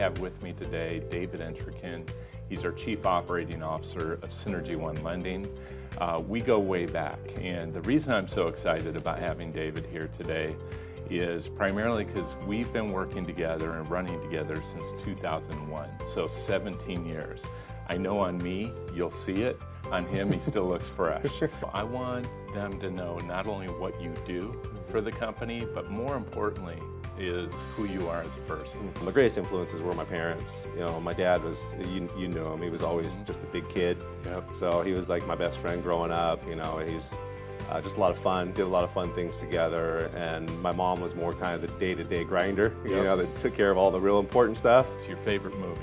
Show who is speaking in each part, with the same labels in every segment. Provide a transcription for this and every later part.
Speaker 1: have with me today David Entrekin. He's our Chief Operating Officer of Synergy One Lending. We go way back, and the reason I'm so excited about having David here today is primarily because we've been working together and running together since 2001, so 17 years. I know on me, you'll see it. On him, he still looks fresh. I want them to know not only what you do for the company, but more importantly, is who you are as a person.
Speaker 2: My greatest influences were my parents. You know, my dad was, you knew him, he was always just a big kid.
Speaker 1: Yep.
Speaker 2: So he was like my best friend growing up. You know, he's just a lot of fun, did a lot of fun things together. And my mom was more kind of the day-to-day grinder, you know, that took care of all the real important stuff.
Speaker 1: What's your favorite movie?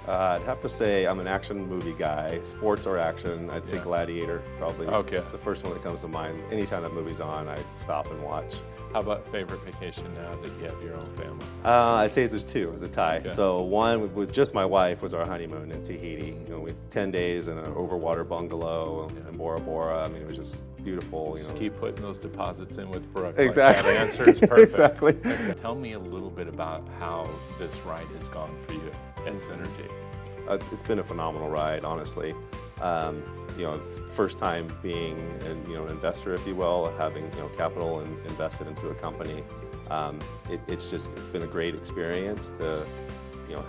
Speaker 2: I'd have to say I'm an action movie guy, sports or action. I'd say Gladiator, probably.
Speaker 1: Okay.
Speaker 2: It's the first one that comes to mind. Anytime that movie's on, I'd stop and watch.
Speaker 1: How about favorite vacation now that you have your own family?
Speaker 2: I'd say there's two, it's a tie.
Speaker 1: Okay.
Speaker 2: So one with just my wife was our honeymoon in Tahiti. You know, we had 10 days in an overwater bungalow in Bora Bora. I mean, it was just beautiful.
Speaker 1: Just keep putting those deposits in with Brooke.
Speaker 2: Exactly.
Speaker 1: That answer is perfect.
Speaker 2: Exactly.
Speaker 1: Okay. Tell me a little bit about how this ride has gone for you at Synergy.
Speaker 2: It's been a phenomenal ride, honestly. You know, first time being an investor, if you will, having capital invested into a company. It's been a great experience to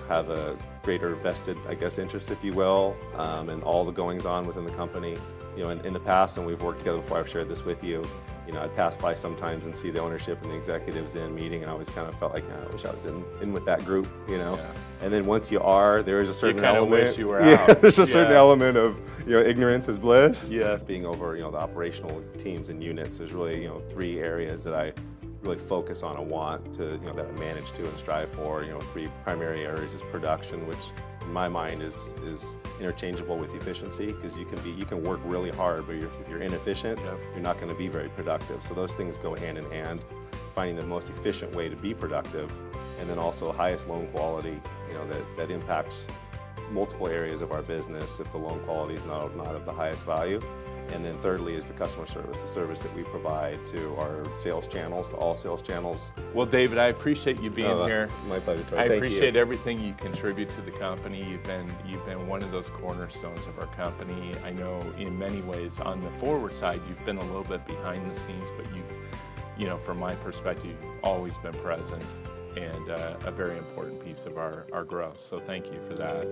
Speaker 2: have a greater vested, I guess, interest, if you will, and all the goings on within the company. You know, in the past, and we've worked together before, I've shared this with you. You know, I'd pass by sometimes and see the ownership and the executives in meeting, and I always kind of felt like, I wish I was in with that group, you know. Yeah. And then once you are, there is a certain element.
Speaker 1: Wish you were out.
Speaker 2: There's a certain element of ignorance is bliss.
Speaker 1: Yeah.
Speaker 2: Being over the operational teams and units, there's really three areas that I really focus on and want to that I manage to and strive for. Three primary areas is production, which in my mind is interchangeable with efficiency, because you can work really hard, but if you're inefficient, you're not going to be very productive. So those things go hand in hand. Finding the most efficient way to be productive, and then also highest loan quality, that impacts multiple areas of our business if the loan quality is not of the highest value. And then thirdly is the customer service, the service that we provide to our sales channels, to all sales channels.
Speaker 1: Well, David, I appreciate you being here.
Speaker 2: My pleasure, Troy.
Speaker 1: I
Speaker 2: Thank
Speaker 1: appreciate
Speaker 2: you.
Speaker 1: everything you contribute to the company. You've been one of those cornerstones of our company. I know in many ways on the forward side, you've been a little bit behind the scenes, but you've, from my perspective, you've always been present and a very important piece of our growth. So thank you for that.